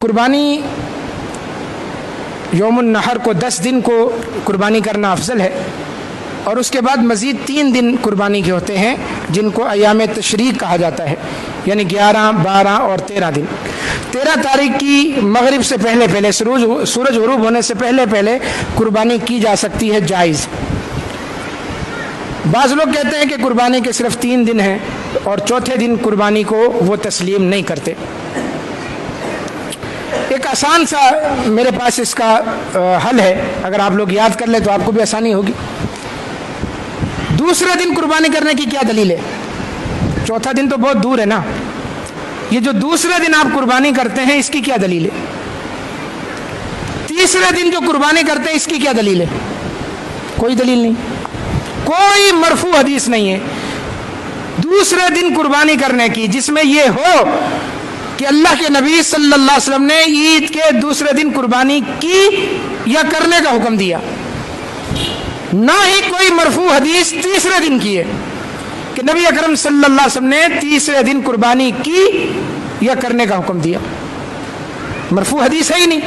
قربانی یوم النحر کو 10 دن کو قربانی کرنا افضل ہے، اور اس کے بعد مزید 3 دن قربانی کے ہوتے ہیں جن کو ایام تشریق کہا جاتا ہے، یعنی 11، 12 اور 13 دن۔ 13 تاریخ کی مغرب سے پہلے سورج غروب ہونے سے پہلے قربانی کی جا سکتی ہے، جائز۔ بعض لوگ کہتے ہیں کہ قربانی کے صرف 3 دن ہیں اور چوتھے دن قربانی کو وہ تسلیم نہیں کرتے۔ ایک آسان سا میرے پاس اس کا حل ہے، اگر آپ لوگ یاد کر لیں تو آپ کو بھی آسانی ہوگی۔ دوسرے دن قربانی کرنے کی کیا دلیل ہے؟ چوتھا دن تو بہت دور ہے نا، یہ جو دوسرے دن آپ قربانی کرتے ہیں اس کی کیا دلیل ہے؟ تیسرے دن جو قربانی کرتے ہیں اس کی کیا دلیل ہے؟ کوئی دلیل نہیں، کوئی مرفوع حدیث نہیں ہے دوسرے دن قربانی کرنے کی جس میں یہ ہو کہ اللہ کے نبی صلی اللہ علیہ وسلم نے عید کے دوسرے دن قربانی کی یا کرنے کا حکم دیا۔ نہ ہی کوئی مرفوع حدیث تیسرے دن کی ہے کہ نبی اکرم صلی اللہ علیہ وسلم نے تیسرے دن قربانی کی یا کرنے کا حکم دیا، مرفوع حدیث ہے ہی نہیں۔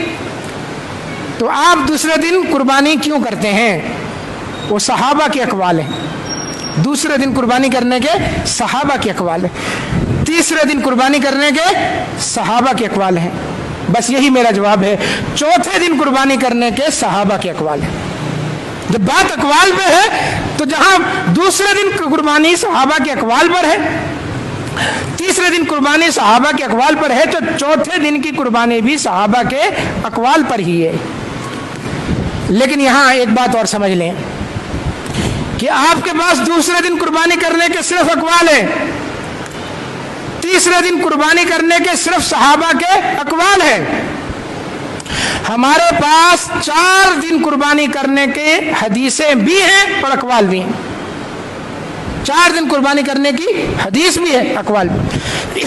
تو آپ دوسرے دن قربانی کیوں کرتے ہیں؟ وہ صحابہ کے اقوال ہیں، دوسرے دن قربانی کرنے کے صحابہ کے اقوال ہیں، تیسرے دن قربانی کرنے کے صحابہ کے اقوال ہیں، بس یہی میرا جواب ہے۔ چوتھے دن قربانی کرنے کے صحابہ کے اقوال ہیں۔ جب بات اقوال پہ ہے تو جہاں دوسرے دن قربانی صحابہ کے اقوال پر ہے، تیسرے دن قربانی صحابہ کے اقوال پر ہے، تو چوتھے دن کی قربانی بھی صحابہ کے اقوال پر ہی ہے۔ لیکن یہاں ایک بات اور سمجھ لیں کہ آپ کے پاس دوسرے دن قربانی کرنے کے صرف اقوال ہیں، تیسرے دن قربانی کرنے کے صرف صحابہ کے اقوال ہیں۔ ہمارے پاس 4 دن قربانی کرنے کے حدیثیں بھی ہیں اور اقوال بھی ہیں۔ 4 دن قربانی کرنے کی حدیث بھی ہے، اقوال بھی۔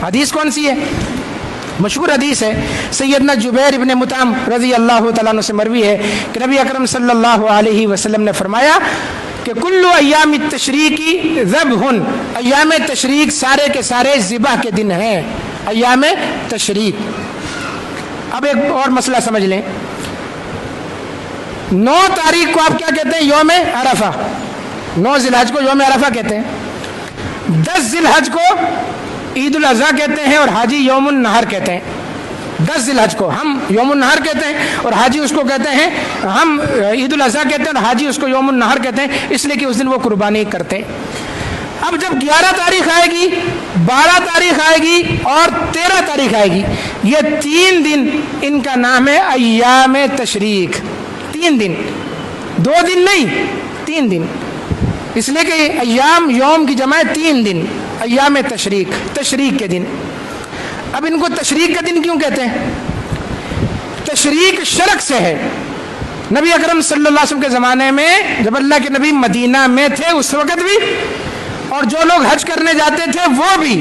حدیث کون سی ہے؟ مشہور حدیث ہے، سیدنا جبیر ابن مطعم رضی اللہ تعالیٰ عنہ سے مروی ہے کہ نبی اکرم صلی اللہ علیہ وسلم نے فرمایا کہ کل ایام التشریق ذبح، ایام تشریق سارے کے سارے ذبح کے دن ہیں، ایام تشریق۔ اب ایک اور مسئلہ سمجھ لیں، 9 تاریخ کو آپ کیا کہتے ہیں؟ یوم عرفہ۔ 9 ذی الحج کو یوم عرفہ کہتے ہیں، 10 ذی الحج کو عید الاضحیٰ کہتے ہیں اور حاجی یوم النحر کہتے ہیں۔ 10 ذی الحج کو ہم یوم النحر کہتے ہیں اور حاجی اس کو کہتے ہیں، ہم عید الاضحیٰ کہتے ہیں اور حاجی اس کو یوم النحر کہتے ہیں، اس لیے کہ اس دن وہ قربانی کرتے ہیں۔ اب جب 11 تاریخ آئے گی، 12 تاریخ آئے گی اور 13 تاریخ آئے گی، یہ 3 دن ان کا نام ہے ایام تشریق۔ 3 دن، 2 دن نہیں، 3 دن، اس لیے کہ ایام یوم کی جمع 3 دن، ایام تشریق، تشریق کے دن۔ اب ان کو تشریق کا دن کیوں کہتے ہیں؟ تشریق شرک سے ہے۔ نبی اکرم صلی اللہ علیہ وسلم کے زمانے میں جب اللہ کے نبی مدینہ میں تھے اس وقت بھی، اور جو لوگ حج کرنے جاتے تھے وہ بھی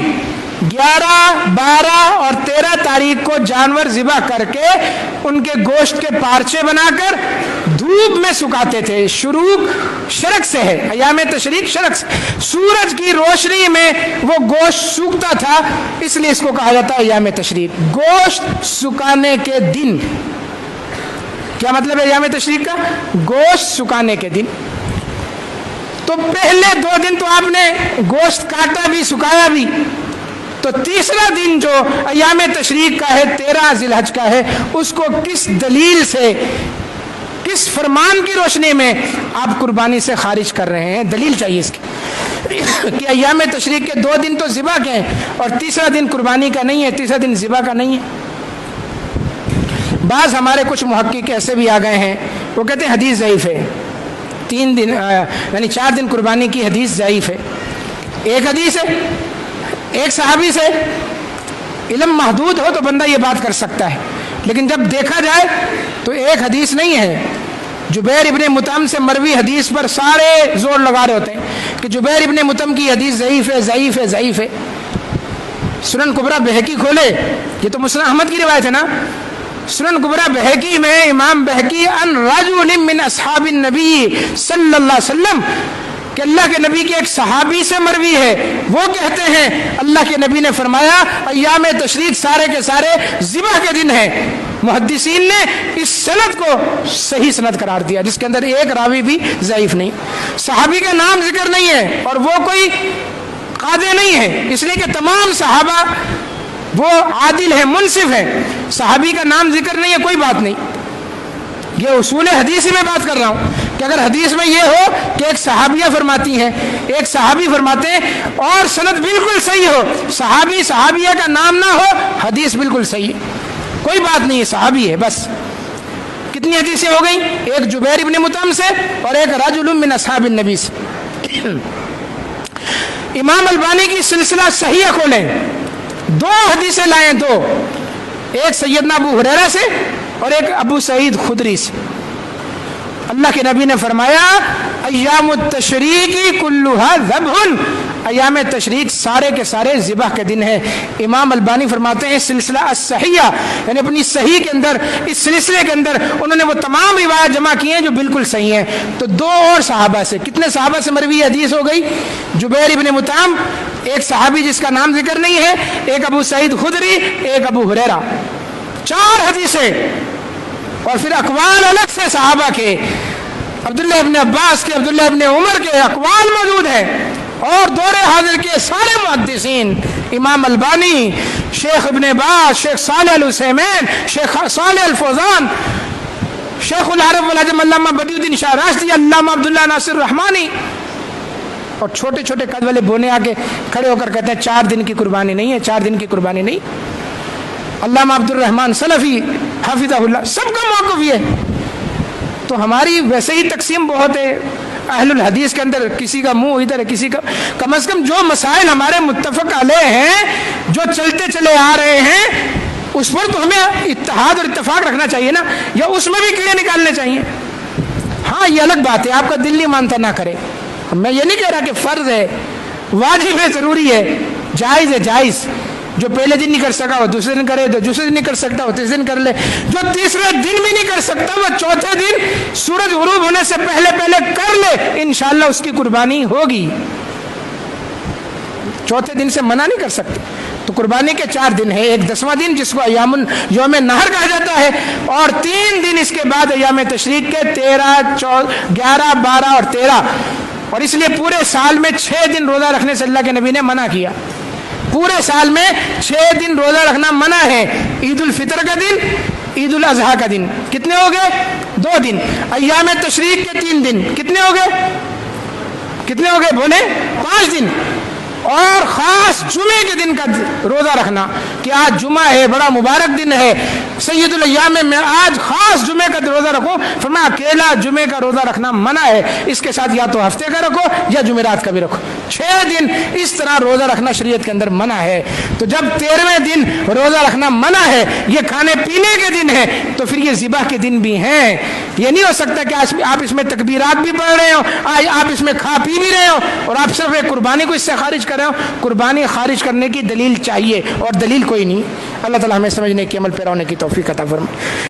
11، 12 اور 13 تاریخ کو جانور ذبح کر کے ان کے گوشت کے پارچے بنا کر دھوپ میں سکھاتے تھے۔ شروع شرک سے ہے، ایام تشریق شرک سے، سورج کی روشنی میں وہ گوشت سوکھتا تھا، اس لیے اس کو کہا جاتا ہے ایام تشریق، گوشت سکھانے کے دن۔ کیا مطلب ہے ایام تشریق کا؟ گوشت سکھانے کے دن۔ تو پہلے 2 دن تو آپ نے گوشت کاٹا بھی، سکھایا بھی، تو تیسرا دن جو ایام تشریق کا ہے، 13 ذی الحج کا ہے، اس کو کس دلیل سے، کس فرمان کی روشنی میں آپ قربانی سے خارج کر رہے ہیں؟ دلیل چاہیے اس کی کہ ایام تشریق کے 2 دن تو ذبح کے ہیں اور تیسرا دن قربانی کا نہیں ہے، تیسرا دن ذبح کا نہیں ہے۔ بعض ہمارے کچھ محقق ایسے بھی آ گئے ہیں، وہ کہتے ہیں حدیث ضعیف ہے، 3 دن یعنی 4 دن قربانی کی حدیث ضعیف ہے۔ ایک حدیث ہے، ایک صحابی سے علم محدود ہو تو بندہ یہ بات کر سکتا ہے، لیکن جب دیکھا جائے تو ایک حدیث نہیں ہے۔ جبیر ابن مطعم سے مروی حدیث پر سارے زور لگا رہے ہوتے ہیں کہ جبیر ابن مطعم کی حدیث ضعیف ہے، ضعیف ہے، ضعیف ہے۔ سنن کبریٰ بہقی کھولے، یہ تو مسند احمد کی روایت ہے نا، سنن کبریٰ بہقی میں امام بہقی ان رجل من اصحاب النبی صلی اللہ علیہ وسلم کہ اللہ کے نبی کے ایک صحابی سے مروی ہے، وہ کہتے ہیں اللہ کے نبی نے فرمایا ایام تشریق سارے کے سارے ذبح کے دن ہیں۔ محدثین نے اس سند کو صحیح سند قرار دیا، جس کے اندر ایک راوی بھی ضعیف نہیں، صحابی کا نام ذکر نہیں ہے، اور وہ کوئی قاضی نہیں ہے، اس لیے کہ تمام صحابہ وہ عادل ہیں، منصف ہیں، صحابی کا نام ذکر نہیں ہے، کوئی بات نہیں۔ یہ اصول حدیث ہی میں بات کر رہا ہوں کہ اگر حدیث میں یہ ہو کہ ایک صحابیہ فرماتی ہیں، ایک صحابی فرماتے ہیں، اور سند بالکل صحیح ہو، صحابی صحابیہ کا نام نہ ہو، حدیث بالکل صحیح، کوئی بات نہیں ہے، صحابی ہے بس۔ کتنی حدیثیں ہو گئیں؟ ایک جبیر ابن مطعم سے اور ایک رجل من اصحاب النبی سے۔ امام البانی کی سلسلہ صحیح کھولیں، 2 حدیثیں لائیں، 2، ایک سیدنا ابو ہریرہ سے اور ایک ابو سعید خدری سے۔ اللہ کے نبی نے فرمایا ایام التشریق کلھا ذبح، ایام تشریق سارے کے سارے ذبح کے دن ہیں۔ امام البانی فرماتے ہیں سلسلہ الصحیحہ، یعنی اپنی صحیح کے اندر، اس سلسلے کے اندر انہوں نے وہ تمام روایات جمع کی ہیں جو بالکل صحیح ہیں۔ تو 2 اور صحابہ سے، کتنے صحابہ سے مروی حدیث ہو گئی؟ جبیر ابن مطعم، ایک صحابی جس کا نام ذکر نہیں ہے، ایک ابو سعید خدری، ایک ابو ہریرہ، 4 حدیثیں، اور پھر اقوال الگ سے صحابہ کے، عبداللہ ابن عباس کے، عبداللہ ابن عمر کے اقوال موجود ہیں، اور دور حاضر کے سارے محدثین، امام البانی، شیخ ابن باز، شیخ صالح العثیمین، شیخ صالح الفوزان، شیخ العرب والعجم علامہ بدیع الدین شاہ راشدی، علامہ عبداللہ ناصر رحمانی، اور چھوٹے چھوٹے قد والے بونے آگے کھڑے ہو کر کہتے ہیں 4 دن کی قربانی نہیں ہے، 4 دن کی قربانی نہیں۔ علامہ عبد الرحمن سلفی حافظہ اللہ، سب کا موقف یہ۔ تو ہماری ویسے ہی تقسیم بہت ہے اہل الحدیث کے اندر، کسی کا منہ ادھر ہے، کسی کا، کم از کم جو مسائل ہمارے متفق علیہ ہیں، جو چلتے چلے آ رہے ہیں، اس پر تو ہمیں اتحاد اور اتفاق رکھنا چاہیے نا، یا اس میں بھی کیڑے نکالنے چاہیے۔ ہاں یہ الگ بات ہے، آپ کا دل نہیں مانتا نہ کرے، میں یہ نہیں کہہ رہا کہ فرض ہے، واجب ہے، ضروری ہے، جائز ہے، جائز، جو پہلے دن نہیں کر سکا وہ دوسرے دن کرے، جو دوسرے دن نہیں کر سکتا وہ تیسرے دن کر لے، جو تیسرے دن بھی نہیں کر سکتا وہ چوتھے دن سورج غروب ہونے سے پہلے پہلے کر لے، انشاءاللہ اس کی قربانی ہوگی، چوتھے دن سے منع نہیں کر سکتے۔ تو قربانی کے 4 دن ہیں، ایک 10واں دن جس کو یوم نہر کہا جاتا ہے، اور 3 دن اس کے بعد ایام تشریق کے 13، 11، 12 اور 13، اور اس لیے پورے سال میں 6 دن روزہ رکھنے سے اللہ کے نبی نے منع کیا، پورے سال میں 6 دن روزہ رکھنا منع ہے۔ عید الفطر کا دن، عید الاضحیٰ کا دن، کتنے ہو گئے؟ 2 دن، ایام تشریق کے 3 دن، کتنے ہو گئے؟ کتنے ہو گئے بولے؟ 5 دن، اور خاص جمعے کے دن کا روزہ رکھنا کہ آج جمعہ ہے، بڑا مبارک دن ہے، سید الایام میں آج خاص جمعے کا روزہ رکھو، فرمایا اکیلا جمعے کا روزہ رکھنا منع ہے، اس کے ساتھ یا تو ہفتے کا رکھو یا جمعرات کا بھی رکھو، 6 دن اس طرح روزہ رکھنا شریعت کے اندر منع ہے۔ تو جب 13ویں دن روزہ رکھنا منع ہے، یہ کھانے پینے کے دن ہے، تو پھر یہ ذبح کے دن بھی ہیں۔ یہ نہیں ہو سکتا کہ آپ اس میں تکبیرات بھی پڑھ رہے ہو، آپ اس میں کھا پی بھی رہے ہو، اور آپ صرف ایک قربانی کو اس سے خارج کر رہے ہو۔ قربانی خارج کرنے کی دلیل چاہیے، اور دلیل کوئی نہیں۔ اللہ تعالیٰ ہمیں سمجھنے کی، عمل پیرا ہونے کی توفیق عطا فرمائے۔